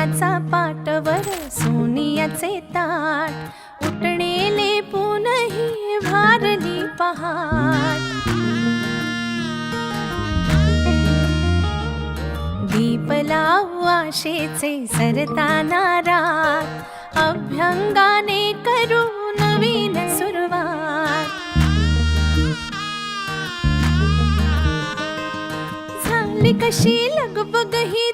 सोन्याचा पाटवर सोनियाचे ताट उठणेले पुनही भारली पहाट दीप लावू आशेचे सरताना रात अभ्यंगाने करू नवीन सुरुवात झाली कशी लगबग ही